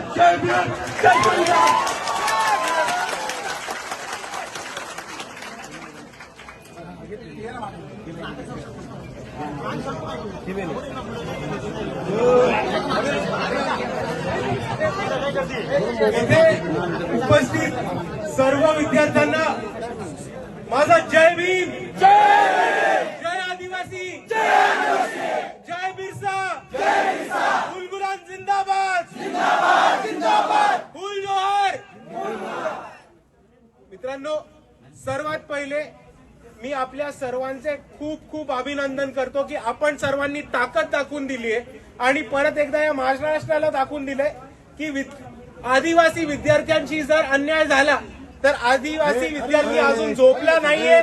जय भीम जय संविधान। उपस्थित सर्व विद्यार्थ्यांना माझा जय भीम, जय आदिवासी, जय बिरसा, फुल गुलाम जिंदाबाद, फुल जोहार। मित्रांनो, सर्वात पहिले मी आपल्या सर्वांचे खूप खूप अभिनंदन करतो की आपण सर्वांनी ताकद दाखवून दिली आहे आणि परत एकदा या महाराष्ट्राला दाखवून दिलंय की आदिवासी विद्यार्थ्यांशी जर अन्याय झाला तर आदिवासी विद्यार्थी अजून झोपला नाहीये।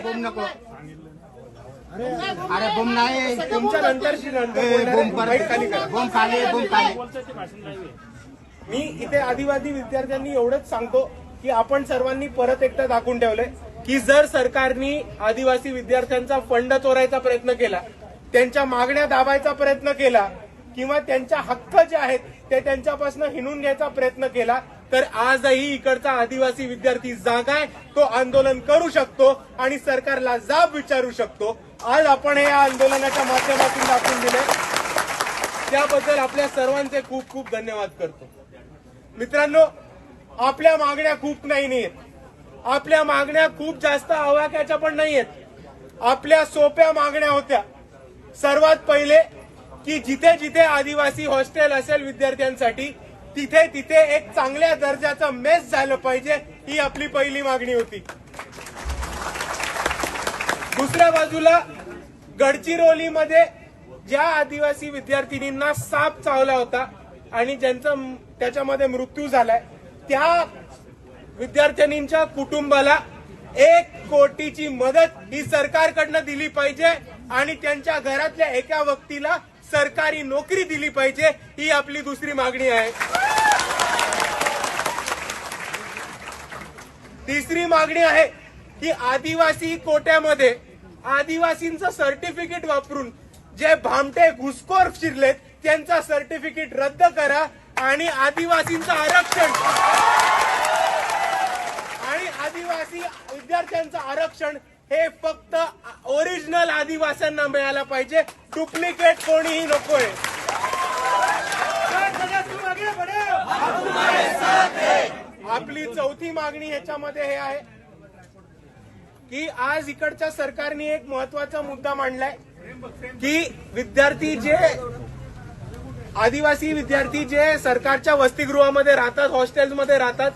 अरे बम नाही, तुमच्या नंतरची मी इथे आदिवासी विद्यार्थ्यांनी एवढंच सांगतो की आपण सर्वांनी परत एकदा दाखवून ठेवलंय की जर सरकारने आदिवासी विद्यार्थ्यांचा फंड चोरायचा प्रयत्न केला, त्यांच्या मागण्या दाबायचा प्रयत्न केला किंवा त्यांच्या हक्क जे आहेत ते त्यांच्यापासून हिणून घ्यायचा प्रयत्न केला तर आजही इकडचा आदिवासी विद्यार्थी जागा आहे, तो आंदोलन करू शकतो आणि सरकारला जाब विचारू शकतो। आज आपण हे आंदोलनाच्या माध्यमातून दाखवून दिले, त्याबद्दल आपल्या सर्वांचे खूप खूप धन्यवाद करतो। मित्रांनो, आपल्या मागण्या खूप नाहीयेत, आपल्या मागण्या खूप जास्त आवाक्याच्या पण नाहीयेत। आपल्या सोप्या मागण्या होत्या। सर्वात पहिले की जिथे जिथे आदिवासी हॉस्टेल असेल विद्यार्थ्यांसाठी तिथे तिथे एक चांगल्या दर्जाचं मेस झालं पाहिजे, ही आपली पहिली मागणी होती। दुसऱ्या बाजूला गडचिरोलीमध्ये ज्या आदिवासी विद्यार्थिनींना साप चावला होता आणि ज्यांचा त्याच्यामध्ये मृत्यू झालाय त्या विद्यार्थिनींच्या कुटुंबाला 1 कोटीची मदत ही सरकारकडनं दिली पाहिजे आणि त्यांच्या घरातल्या एका व्यक्तीला सरकारी नोकरी दिली पाहिजे, ही आपली दुसरी मागणी आहे। तिसरी मागणी आहे की आदिवासी कोट्यामध्ये आदिवासींचं सर्टिफिकेट वापरून जे भामटे घुसखोर फिरलेत त्यांचा सर्टिफिकेट रद्द करा आणि आदिवासींचं आरक्षण आणि आदिवासी विद्यार्थ्यांचं आरक्षण हे फक्त ओरिजिनल आदिवासींना मिळायला पाहिजे, डुप्लिकेट कोणीही नकोय। आपली चौथी मागणी ह्याच्यामध्ये हे आहे की आज इकडच्या सरकारने एक महत्वाचा मुद्दा मांडलाय की विद्यार्थी जे आदिवासी विद्यार्थी जे सरकारच्या वसतिगृहामध्ये राहतात, हॉस्टेल्समध्ये राहतात,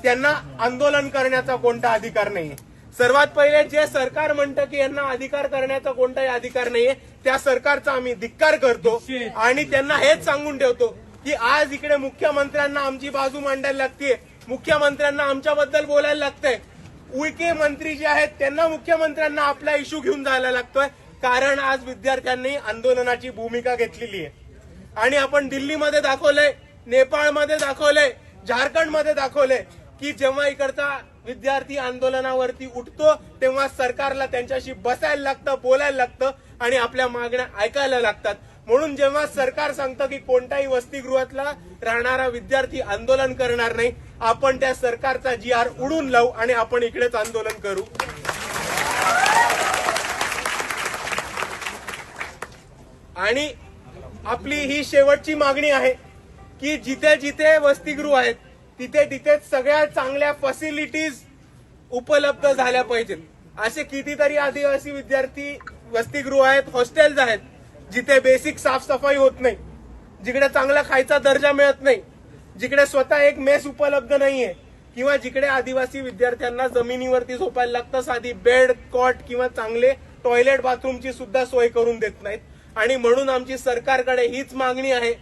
त्यांना आंदोलन करण्याचा कोणता अधिकार नाहीये। सर्वात पहिले जे सरकार म्हणतं की यांना अधिकार करण्याचा कोणताही अधिकार नाहीये त्या सरकारचा आम्ही धिक्कार करतो आणि त्यांना हेच सांगून ठेवतो की आज इकडे मुख्यमंत्र्यांना आमची बाजू मांडायला लागते, मुख्यमंत्र्यांना आमच्याबद्दल बोलायला लागतंय, उईके मंत्री जे आहेत त्यांना मुख्यमंत्र्यांना आपला इश्यू घेऊन जायला लागतोय, कारण आज विद्यार्थ्यांनी आंदोलनाची भूमिका घेतलेली आहे। आणि आपण दिल्लीमध्ये दाखवलंय, नेपाळमध्ये दाखवलंय, झारखंडमध्ये दाखवलंय की जेव्हा इकडचा विद्यार्थी आंदोलनावरती उठतो तेव्हा सरकारला त्यांच्याशी बसायला लागतं, बोलायला लागतं आणि आपल्या मागण्या ऐकायला लागतात। म्हणून जेव्हा सरकार सांगतं की कोणत्याही वसतिगृहातला राहणारा विद्यार्थी आंदोलन करणार नाही, आपण त्या सरकारचा GR उडून लावू आणि आपण इकडेच आंदोलन करू। आणि आपली ही शेवटची मागणी आहे की जिथे जिथे वसतिगृह आहेत तिथे तिथेच सगळ्या चांगल्या फॅसिलिटीज उपलब्ध झाल्या पाहिजेत। असे कितीतरी आदिवासी विद्यार्थी वसतिगृह आहेत, हॉस्टेल्स आहेत जिथे बेसिक साफसफाई होत नाही, जिकडे चांगला खायचा दर्जा मिळत नाही, जिकडे स्वतः एक मेस उपलब्ध नाहीये किंवा जिकडे आदिवासी विद्यार्थ्यांना जमिनीवरती झोपायला लागतं, साधी बेड, कॉट किंवा चांगले टॉयलेट बाथरूमची सुद्धा सोय करून देत नाहीत। आणि म्हणून आमची सरकारकडे हीच मागणी आहे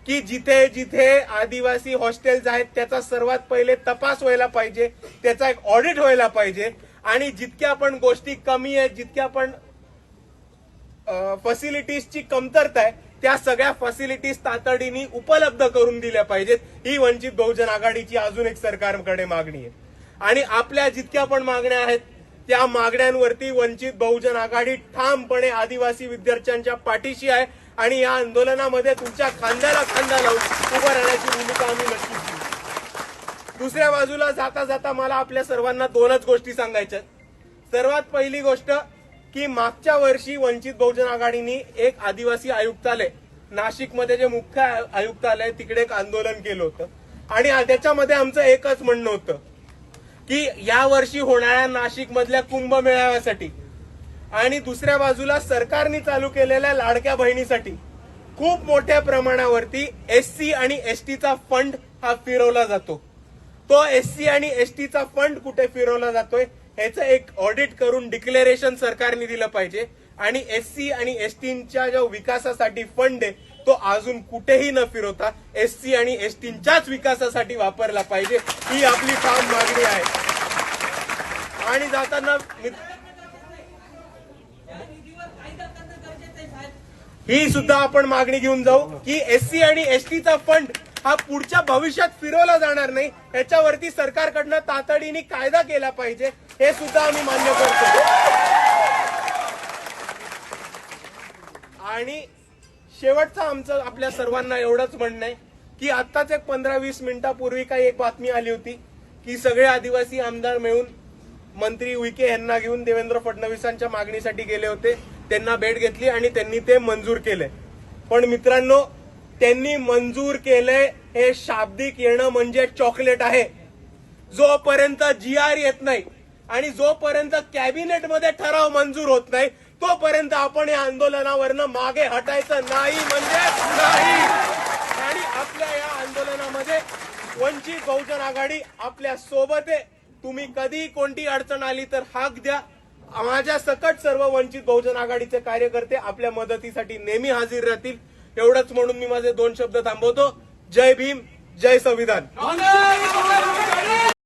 की जिथे जिथे आदिवासी हॉस्टेल्स आहेत त्याचा सर्वात पहिले तपास व्हायला पाहिजे, त्याचा एक ऑडिट व्हायला पाहिजे आणि जितक्या पण गोष्टी कमी आहेत, जितक्या पण फॅसिलिटीजची कमतरता आहे त्या सगळ्या फॅसिलिटीज तातडीने उपलब्ध करून दिल्या पाहिजेत, ही वंचित बहुजन आघाडीची अजून एक सरकारकडे मागणी आहे। आणि आपल्या जितक्या पण मागण्या आहेत त्या मागण्यांवरती वंचित बहुजन आघाडी ठामपणे आदिवासी विद्यार्थ्यांच्या पाठीशी आहे आणि या आंदोलनामध्ये तुमच्या खांद्याला खांदा लावून उभं राहण्याची भूमिका आम्ही नक्कीच घेऊ। दुसऱ्या बाजूला जाता जाता मला आपल्या सर्वांना दोनच गोष्टी सांगायच्या. सर्वात पहिली गोष्ट की मागच्या वर्षी वंचित बहुजन आघाडीने एक आदिवासी आयुक्तालय नाशिकमध्ये जे मुख्य आयुक्तालय तिकडे एक आंदोलन केलं होतं आणि त्याच्यामध्ये आमचं एकच म्हणणं होतं की या वर्षी होणाऱ्या नाशिक मधल्या कुंभमेळाव्यासाठी आणि दुसऱ्या बाजूला सरकारने चालू केलेल्या लाडक्या बहिणीसाठी खूप मोठ्या प्रमाणावरती एससी आणि एसटीचा फंड हा फिरवला जातो. तो एससी आणि एसटीचा फंड कुठे फिरवला जातोय ह्याचं एक ऑडिट करून डिक्लेरेशन सरकारने दिलं पाहिजे आणि एससी आणि एसटीच्या जो विकासासाठी फंड आहे तो अजून कुठेही न फिरवता एससी आणि एसटीच्याच विकासासाठी वापरला पाहिजे. ही आपली ठाम मागणी आहे. आणि जाताना ही सुद्धा आपण मागणी घेऊन जाऊ की एससी आणि एसटीचा फंड हा पुढच्या भविष्यात फिरवला जाणार नाही याच्यावरती सरकारकडनं तातडीने कायदा केला पाहिजे. हे सुद्धा आम्ही मान्य करतो. आणि शेवटचं आमचं आपल्या सर्वांना एवढंच म्हणणं आहे की आत्ताच एक 15-20 मिनिटापूर्वी काही एक बातमी आली होती की सगळे आदिवासी आमदार मिळून मंत्री विखे यांना घेऊन देवेंद्र फडणवीसांच्या मागणीसाठी गेले होते. त्यांना भेट घेतली आणि त्यांनी ते मंजूर केले. पण मित्रांनो, त्यांनी मंजूर केलंय हे शाब्दिक येणं म्हणजे चॉकलेट आहे. जोपर्यंत GR येत नाही आणि जोपर्यंत कॅबिनेटमध्ये ठराव मंजूर होत नाही तोपर्यंत आपण या आंदोलनावरनं मागे हटायचं नाही म्हणजे नाही. आणि आपल्या या आंदोलनामध्ये वंचित बहुजन आघाडी आपल्या सोबत आहे. तुम्ही कधी कोणती अडचण आली तर हाक द्या. माझ्या सकट सर्व वंचित बहुजन आघाडीचे कार्यकर्ते आपल्या मदतीसाठी नेहमी हजर राहतील. एवढंच म्हणून मी माझे 2 शब्द थांबवतो. जय भीम, जय संविधान.